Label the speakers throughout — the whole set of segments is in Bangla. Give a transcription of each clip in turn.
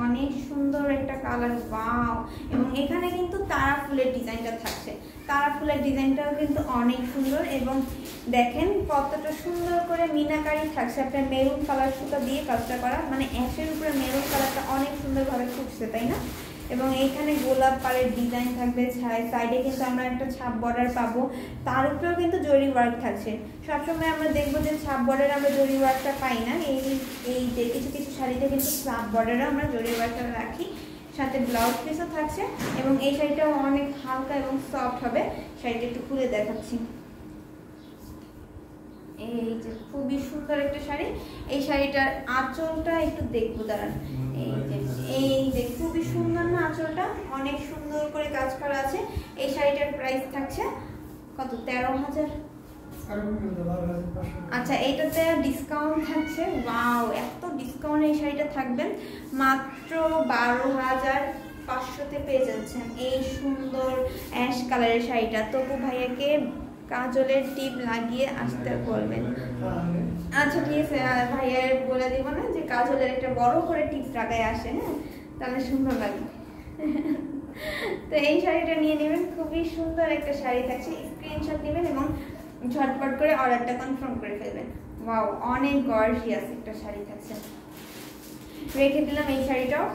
Speaker 1: অনেক সুন্দর একটা কালার, ওয়াও। এবং এখানে কিন্তু তারা ফুলের ডিজাইনটা থাকছে, তারা ফুলের ডিজাইনটাও কিন্তু অনেক সুন্দর। এবং দেখেন কতটা সুন্দর করে মিনাকারি থাকছে, আপনার মেরুন কালার সুতা দিয়ে কাজটা করা, মানে অ্যাশের উপরে মেরুন কালারটা অনেক সুন্দরভাবে ফুটছে, তাই না? এবং এইখানে গোলাপ পাড়ের ডিজাইন থাকবে, সাইডে কিন্তু আমরা একটা ছাপ বর্ডার পাবো, তার উপরেও কিন্তু জরি ওয়ার্ক থাকছে। সবসময় আমরা দেখবো যে ছাপ বর্ডারে আমরা জরি ওয়ার্কটা পাই না, এই যে কিছু কিছু শাড়িতে কিন্তু ছাপ বর্ডারে আমরা জরি ওয়ার্কটা রাখি, সাথে ব্লাউজ পিসও থাকছে। এবং এই শাড়িটাও অনেক হালকা এবং সফট হবে। শাড়িটা একটু খুলে দেখাচ্ছি। এই যে খুবই সুন্দর একটা শাড়ি। এই শাড়িটার আঁচলটা একটু দেখবো, দাঁড়ান। এই যে খুবই সুন্দর না আঁচলটা, অনেক সুন্দর করে কাজ করা আছে। এই শাড়িটার প্রাইস থাকছে কত? 13,000। আচ্ছা, এইটাতে ডিসকাউন্ট থাকছে, ওয়াও, এত ডিসকাউন্ট এই শাড়িটা থাকবেন মাত্র 12,500-তে পেয়ে যাচ্ছেন এই সুন্দর অ্যাশ কালারের শাড়িটা। তবু ভাইয়াকে কাজলের টিপ লাগিয়ে আসতে বলবেন। আচ্ছা ঠিক আছে, ভাইয়ার বলে দিব না যে কাজলের একটা বড় করে টিপ লাগায় আসে, হ্যাঁ, তাহলে সুন্দর লাগবে। তো এই শাড়িটা নিয়ে নেবেন, খুবই সুন্দর একটা শাড়ি থাকছে। স্ক্রিনশট নেবেন এবং ঝটপট করে অর্ডারটা কনফার্ম করে ফেলবেন। ওয়াও, অনেক গর্জিয়াস একটা শাড়ি থাকছে। রেখে দিলাম এই শাড়িটাও।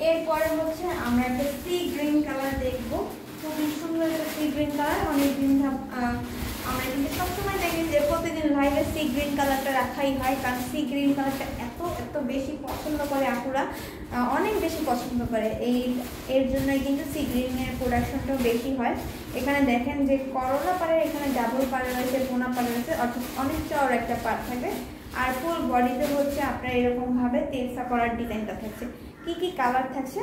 Speaker 1: এরপরে হচ্ছে আমরা একটা সি গ্রিন কালার দেখবো, খুবই সুন্দর একটা সি গ্রিন কালার। অনেকদিন আমরা কিন্তু সবসময় দেখি যে প্রতিদিন লাইভে সি গ্রিন কালারটা রাখাই হয়, কারণ সি গ্রিন কালারটা এত এত বেশি পছন্দ করে আপুরা, অনেক বেশি পছন্দ করে। এর জন্যই কিন্তু সি গ্রিনের প্রোডাকশনটাও বেশি হয়। এখানে দেখেন যে করলা পাড়ের এখানে ডাবল পাড় রয়েছে, কোনা পাড় রয়েছে, অর্থাৎ অনেক চওড়া একটা পাড় থাকবে। আর ফুল বডিতে হচ্ছে আপনার এরকমভাবে তেলসা করার ডিজাইনটা থাকছে। কি কি কালার থাকছে?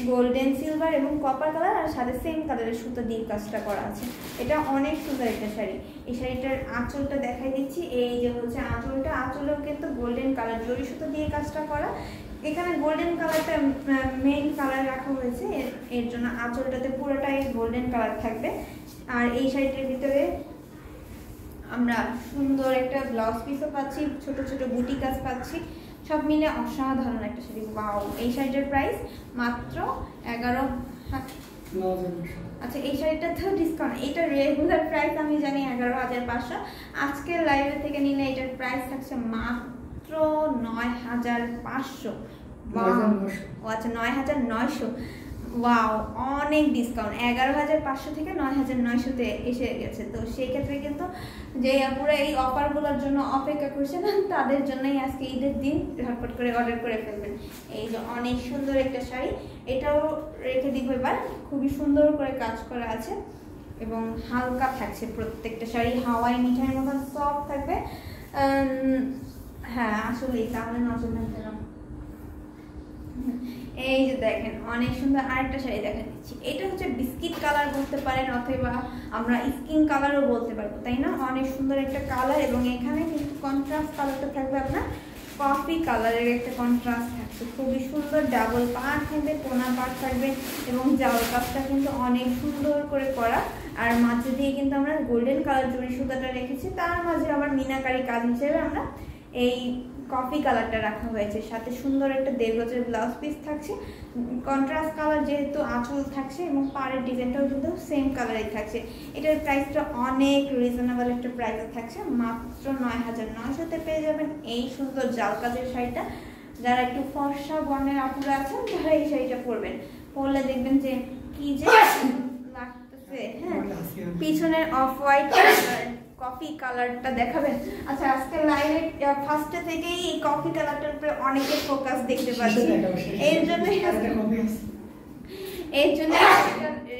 Speaker 1: গোল্ডেন, সিলভার এবং কপার কালার, আর সাথে সেম কালারের সুতো দিয়ে কাজটা করা আছে। এটা অনেক সুন্দর একটা শাড়ি। এই শাড়িটার আঁচলটা দেখাই দিচ্ছি। এই যে হচ্ছে আঁচলটা, আঁচলেও কিন্তু গোল্ডেন কালার জরি সুতো দিয়ে কাজটা করা। এখানে গোল্ডেন কালারটা মেইন কালার রাখা হয়েছে, এর জন্য আঁচলটাতে পুরোটাই গোল্ডেন কালার থাকবে। আর এই শাড়িটার ভিতরে আমরা সুন্দর একটা ব্লাউজ পিসও পাচ্ছি, ছোট ছোট বুটি কাজ পাচ্ছি, সব মিলে অসাধারণ একটা শাড়ি। ওয়াও, এই শাড়িটার প্রাইস মাত্র 11,000। আচ্ছা, এই শাড়িটা তো ডিসকাউন্ট, এটা রেগুলার প্রাইস আমি জানি 11,500। আজকের লাইভে থেকে নিলে এটার প্রাইস থাকছে মাত্র 9,500। ও আচ্ছা, 9,900। ওয়াও, অনেক ডিসকাউন্ট, 11,500 থেকে 9,900-তে এসে গেছে। তো সেই ক্ষেত্রে কিন্তু যে আপুরা এই অফারগুলোর জন্য অপেক্ষা করছেন তাদের জন্যই আজকে ঈদের দিন ঝটপট করে অর্ডার করে ফেলবেন। এই যে অনেক সুন্দর একটা শাড়ি, এটাও রেখে দিব এবার। খুবই সুন্দর করে কাজ করা আছে এবং হালকা থাকছে প্রত্যেকটা শাড়ি, হাওয়াই মিঠাইয়ের মতন সফট থাকবে। হ্যাঁ আসলেই, তাহলে নজর রাখলাম। এই যে দেখেন অনেক সুন্দর আরেকটা শাড়ি দেখা দিচ্ছি। এটা হচ্ছে বিস্কিট কালার বলতে পারেন, অথবা আমরা স্কিন কালারও বলতে পারবো, তাই না? অনেক সুন্দর একটা কালার। এবং এখানে কিন্তু কন্ট্রাস্ট কালারটা থাকবে আপনার কফি কালারের একটা কন্ট্রাস্ট থাকছে, খুবই সুন্দর। ডাবল পাড় থাকবে, কোনা পাড় থাকবে এবং জাল কাজটা কিন্তু অনেক সুন্দর করে করা। আর মাঝে দিয়ে কিন্তু আমরা গোল্ডেন কালার জরি সুতাটা রেখেছি, তার মাঝে আবার মিনাকারি কাজ হিসেবে আমরা এই কফি কালারটা রাখা হয়েছে। সাথে সুন্দর একটা 1.5 গজের ব্লাউজ পিস থাকছে, কন্ট্রাস্ট কালার যেহেতু আঁচল থাকছে এবং পাড়ের ডিজাইনটাও কিন্তু সেম কালারেই থাকছে। এটার প্রাইসটা অনেক রিজনেবল একটা প্রাইসে থাকছে, মাত্র 9,900-তে পেয়ে যাবেন এই সুন্দর জাল কাজের শাড়িটা। যারা একটু ফর্সা বর্ণের আপুরা আছেন তারা এই শাড়িটা পরবেন, পরলে দেখবেন যে কি যে লাগতেছে। হ্যাঁ, পিছনের অফ হোয়াইট কফি কালারটা দেখাবেন। আচ্ছা, আজকে লাইভে ফার্স্টে থেকেই এই কফি কালারটার উপরে অনেকে ফোকাস দেখতে পাচ্ছি, এর জন্য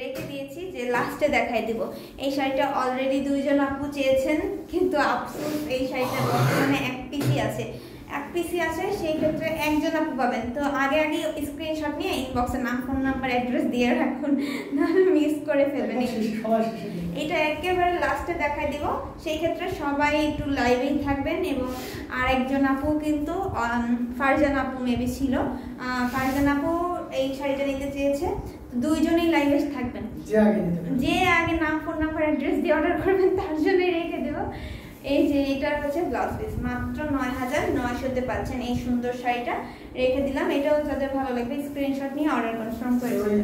Speaker 1: রেখে দিয়েছি যে লাস্টে দেখাই দিব। এই শাড়িটা অলরেডি 2 জন আপু চেয়েছেন, কিন্তু আফসোস এই শাড়িটা বর্তমানে এক পিসি আছে, সেই ক্ষেত্রে একজন আপু পাবেন। তো আগে স্ক্রিনশট নিয়ে ইনবক্সে নাম, ফোন নাম্বার, অ্যাড্রেস দিয়ে রাখুন, নাহলে মিস করে ফেলবেন। এটা একেবারে লাস্টে দেখাই দিব, সেই ক্ষেত্রে সবাই একটু লাইভেই থাকবেন। এবং আরেকজন আপু কিন্তু ফারজান আপু মেবি ছিল, ফারজান আপু এই শাড়িটা নিতে চেয়েছে। 2 জনেই লাইভে থাকবেন, যে আগে নাম, ফোন নাম্বার, অ্যাড্রেস দিয়ে অর্ডার করবেন তার জন্যই রেখে দেবো। এই যে এটা হচ্ছে ব্লাউজ পিস, মাত্র ৯,৯০০-তে পাচ্ছেন এই সুন্দর শাড়িটা। রেখে দিলাম, এটাও যাদের ভালো লাগবে স্ক্রিনশট নিয়ে অর্ডার কনফার্ম করে দেবেন।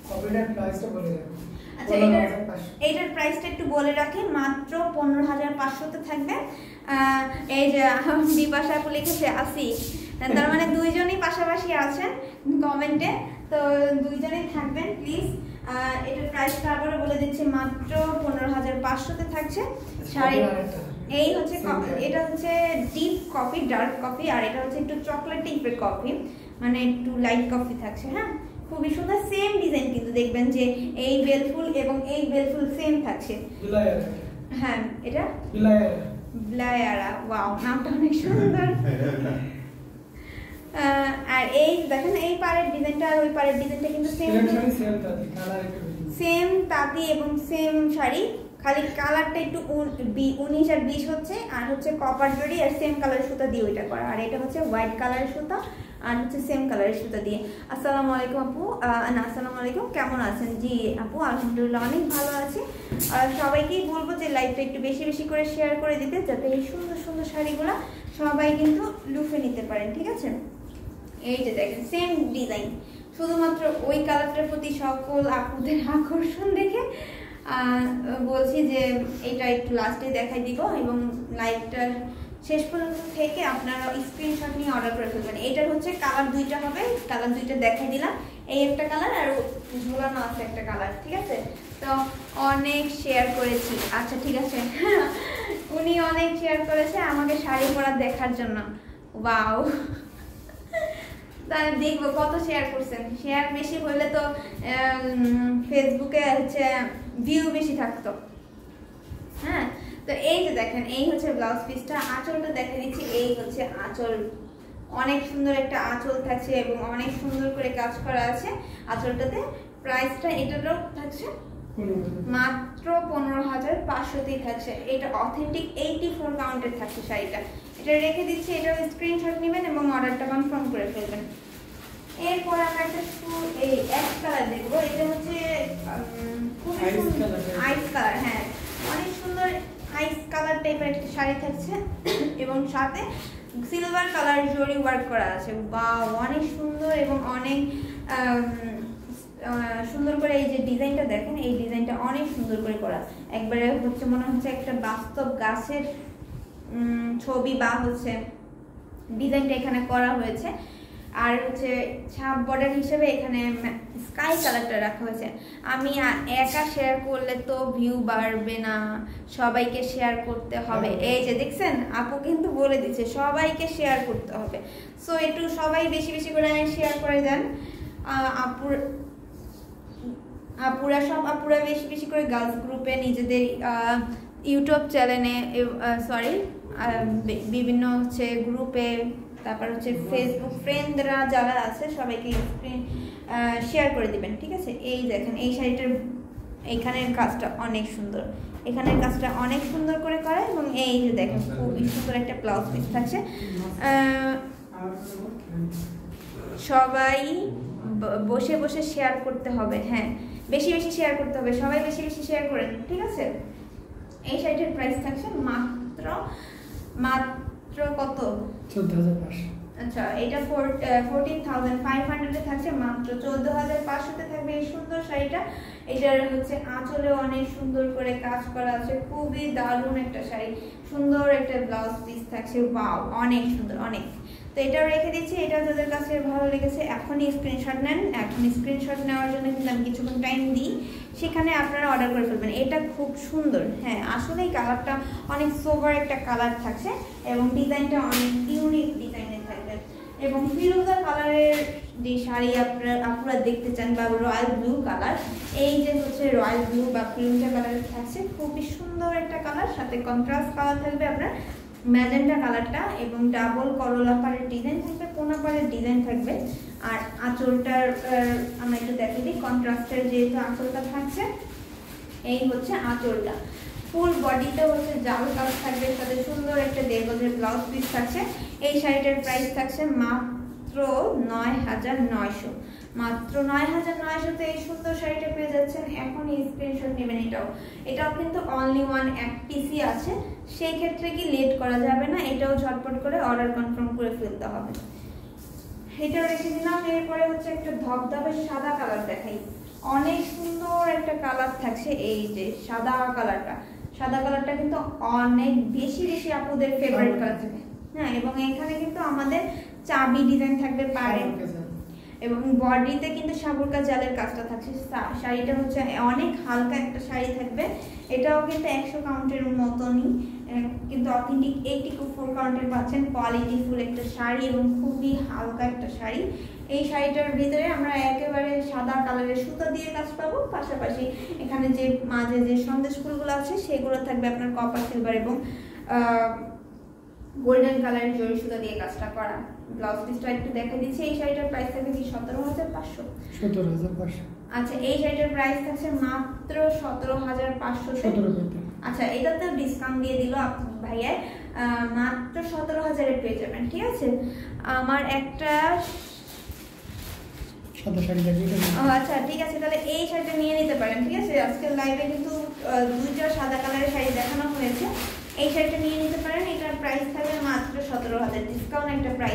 Speaker 2: কপিটার প্রাইসটা বলে দেন।
Speaker 1: আচ্ছা, এটার প্রাইসটা একটু বলে রাখি, মাত্র 15,500-তে থাকবে। এই যে বিপাশা আপু লিখেছে আসি, তার মানে দুইজনই পাশাপাশি আছেন কমেন্টে, তো দুইজনেই থাকবেন প্লিজ। এটার প্রাইসটা আবারও বলে দিচ্ছি, মাত্র 15,500-তে থাকছে শাড়ি। এই হচ্ছে এটা হচ্ছে ডিপ কফি, ডার্ক কফি, আর এটা হচ্ছে একটু চকলেট টাইপের কফি, মানে একটু লাইট কফি থাকছে। হ্যাঁ, খুবই সুন্দর, সেম ডিজাইন কিন্তু দেখবেন যে এই বেলফুল এবং এই বেলফুল সেম থাকছে। হ্যাঁ, এটা ব্লায়ারা, ওয়াও নামটা অনেক সুন্দর। আর এই দেখেন এই পাড়ের ডিজাইনটা আর ওই পাড়ের ডিজাইনটা কিন্তু সেম তাঁতি এবং সেম শাড়ি, খালি কালারটা একটু 19 আর 20 হচ্ছে, আর হচ্ছে কপার জড়ি আর সেম কালারের সুতা দিয়ে ওইটা করা, আর এটা হচ্ছে হোয়াইট কালারের সুতা আর হচ্ছে সেম কালারের সুতা দিয়ে। আসসালামু আলাইকুম আপু, না আসসালামু আলাইকুম, কেমন আছেন? জি আপু আলহামদুলিল্লাহ অনেক ভালো আছি। আর সবাইকেই বলবো যে লাইভটা একটু বেশি বেশি করে শেয়ার করে দিতে, যাতে এই সুন্দর সুন্দর শাড়িগুলো সবাই কিন্তু লুফে নিতে পারেন, ঠিক আছে? এই যে দেখেন সেম ডিজাইন, শুধুমাত্র ওই কালারটার প্রতি সকল আপুদের আকর্ষণ দেখে বলছি যে এটা একটু লাস্টে দেখাই দিব, এবং লাইভটার শেষ পর্যন্ত থেকে আপনারা স্ক্রিনশট নিয়ে অর্ডার করে ফেলবেন। এটার হচ্ছে কালার দুইটা হবে, কালার দুইটা দেখাই দিলাম, এই একটা কালার আর ঝোলানো আছে একটা কালার, ঠিক আছে? তো অনেক শেয়ার করেছি, আচ্ছা ঠিক আছে। উনি অনেক শেয়ার করেছে আমাকে শাড়ি পরা দেখার জন্য, ওয়াও। তাহলে দেখবো কত শেয়ার করছেন, শেয়ার বেশি হলে তো ফেসবুকে হচ্ছে ভিউ বেশি থাকতো। হ্যাঁ, তো এই যে দেখেন এই হচ্ছে ব্লাউজ পিসটা, আঁচলটা দেখে দিচ্ছি। এই হচ্ছে আঁচল, অনেক সুন্দর একটা আঁচল থাকছে এবং অনেক সুন্দর করে কাজ করা আছে আঁচলটাতে। প্রাইসটা এটারও থাকছে মাত্র 15,500-তেই থাকছে। এটা অথেন্টিক 84 কাউন্টের থাকছে শাড়িটা। এটা রেখে দিচ্ছি, এটার স্ক্রিনশট নেবেন এবং অর্ডারটা কনফার্ম করে ফেলবেন। এরপর আমরা একটা এই অ্যাশ কালার দেখবো, এটা হচ্ছে আইস কালার। হ্যাঁ, অনেক সুন্দর আইস কালার টাইপের একটা শাড়ি থাকছে এবং সাথে সিলভার কালার জরি ওয়ার্ক করা আছে। বাহ, অনেক সুন্দর এবং অনেক সুন্দর করে এই যে ডিজাইনটা দেখেন, এই ডিজাইনটা অনেক সুন্দর করে করা, একবারে হচ্ছে মনে হচ্ছে একটা বাস্তব গাছের ছবি বা হচ্ছে ডিজাইনটা এখানে করা হয়েছে। আর হচ্ছে ছাপ বর্ডার হিসেবে এখানে স্কাই কালারটা রাখা হয়েছে। আমি একা শেয়ার করলে তো ভিউ বাড়বে না, সবাইকে শেয়ার করতে হবে। এই যে দেখছেন আপু কিন্তু বলে দিচ্ছে সবাইকে শেয়ার করতে হবে, সো একটু সবাই বেশি বেশি করে শেয়ার করে দেন। আপুরা বেশি বেশি করে গার্লস গ্রুপে, নিজেদের ইউটিউব চ্যানেলে, বিভিন্ন হচ্ছে গ্রুপে, তারপর হচ্ছে ফেসবুক ফ্রেন্ডরা যারা আছে সবাইকে শেয়ার করে দিবেন, ঠিক আছে? এই দেখেন এই শাড়িটার এইখানের কাজটা অনেক সুন্দর, এখানের কাজটা অনেক সুন্দর করে করা, এবং এই যে দেখেন খুবই সুন্দর একটা ব্লাউজ পিস থাকছে। সবাই বসে বসে শেয়ার করতে হবে, হ্যাঁ বেশি বেশি শেয়ার করতে হবে, সবাই বেশি বেশি শেয়ার করেন, ঠিক আছে? এই শাড়িটার প্রাইস থাকছে মাত্র কত?
Speaker 2: 14,500।
Speaker 1: আচ্ছা, এটা 14,500-এ থাকছে, মাত্র 14,500-তে থাকবে এই সুন্দর শাড়িটা। এটার হচ্ছে আঁচলে অনেক সুন্দর করে কাজ করা আছে, খুবই দারুণ একটা শাড়ি, সুন্দর একটা ব্লাউজ পিস থাকছে, ওয়াও অনেক সুন্দর অনেক। তো এটাও রেখে দিচ্ছি, এটা যাদের কাছে ভালো লেগেছে এখনই স্ক্রিনশট নেন। এখন স্ক্রিনশট নেওয়ার জন্য কিন্তু আমি কিছুক্ষণ টাইম দিই, সেখানে আপনারা অর্ডার করে ফেলবেন। এটা খুব সুন্দর, হ্যাঁ আসলেই কালারটা অনেক সোবার একটা কালার থাকছে এবং ডিজাইনটা অনেক ইউনিক ডিজাইনের থাকবে। এবং ফিরোজা কালারের যে শাড়ি আপনারা দেখতে চান বা রয়্যাল ব্লু কালার, এই যে হচ্ছে রয়্যাল ব্লু বা ফিরোজা কালারের থাকছে, খুবই সুন্দর একটা কালার, সাথে কন্ট্রাস্ট কালার থাকবে আপনার ম্যাজেন্টা কালারটা, এবং ডাবল করলা পাড়ের ডিজাইন থাকবে, কোনা পাড়ের ডিজাইন থাকবে। আর আঁচলটার আমরা একটু দেখে দিই, কন্ট্রাস্টের যেহেতু আঁচলটা থাকছে, এই হচ্ছে আঁচলটা। ফুল বডিতে হচ্ছে জাল কালার থাকবে, সাথে সুন্দর একটা 1.5 গজের ব্লাউজ পিস থাকছে। এই শাড়িটার প্রাইস থাকছে মাত্র মাত্র ৯,৯০০, মাত্র ৯,৯০০-তে এই সুন্দর শাড়িটা পেয়ে যাচ্ছেন। এখন এই স্ক্রিনশট নেবেন। এটাও কিন্তু অনলি ওয়ান এক পিসই আছে, সেই ক্ষেত্রে কি লেট করা যাবে না, এটাও ঝটপট করে অর্ডার কনফার্ম করে ফেলতে হবে। এটাও রেখে দিলাম। এরপরে হচ্ছে একটা ধবধবে সাদা কালার দেখাই, অনেক সুন্দর একটা কালার থাকছে। এই যে সাদা কালারটা কিন্তু অনেক বেশি আপুদের ফেভারিট কালার থাকে। হ্যাঁ, এবং এখানে কিন্তু আমাদের চাবি ডিজাইন থাকবে পারে, এবং বডিতে কিন্তু সাবুরকা জালের কাজটা থাকছে। শাড়িটা হচ্ছে অনেক হালকা একটা শাড়ি থাকবে। এটাও কিন্তু 100 কাউন্টের মতনই, কিন্তু অথেন্টিক 84 কাউন্টের পাচ্ছেন। কোয়ালিটি ফুল একটা শাড়ি এবং খুবই হালকা একটা শাড়ি। এই শাড়িটার ভিতরে আমরা একেবারে সাদা কালারের সুতা দিয়ে কাজ পাবো, পাশাপাশি এখানে যে মাঝে যে সন্দেশ ফুলগুলো আছে সেগুলো থাকবে আপনার কপার সিলভার এবং গোল্ডেন কালারের জরি সুতা দিয়ে কাজটা করা। ব্লাউজ পিসটা একটু দেখা দিচ্ছি। এই শাড়িটার প্রাইস থাকবে কি 17,500।
Speaker 2: 17,500।
Speaker 1: আচ্ছা, এই শাড়িটার প্রাইস থাকছে মাত্র 17,500। আচ্ছা, এটাতে ডিসকাউন্ট দিয়ে দিল ভাইয়া, মাত্র 17,000-এ পেয়ে যাবেন। ঠিক আছে, আমার একটা
Speaker 2: সাদা শাড়ি দেখিয়ে।
Speaker 1: আচ্ছা ঠিক আছে, তাহলে এই শাড়িটা নিয়ে নিতে পারেন। ঠিক আছে, আজকের লাইভে কিন্তু দুইটা সাদা কালারের শাড়ি দেখানো হয়েছে, এই শাড়িটা নিয়ে নিতে পারেন। এটার প্রাইস থাকবে মাত্র 17,000, ডিসকাউন্ট একটা প্রাইস।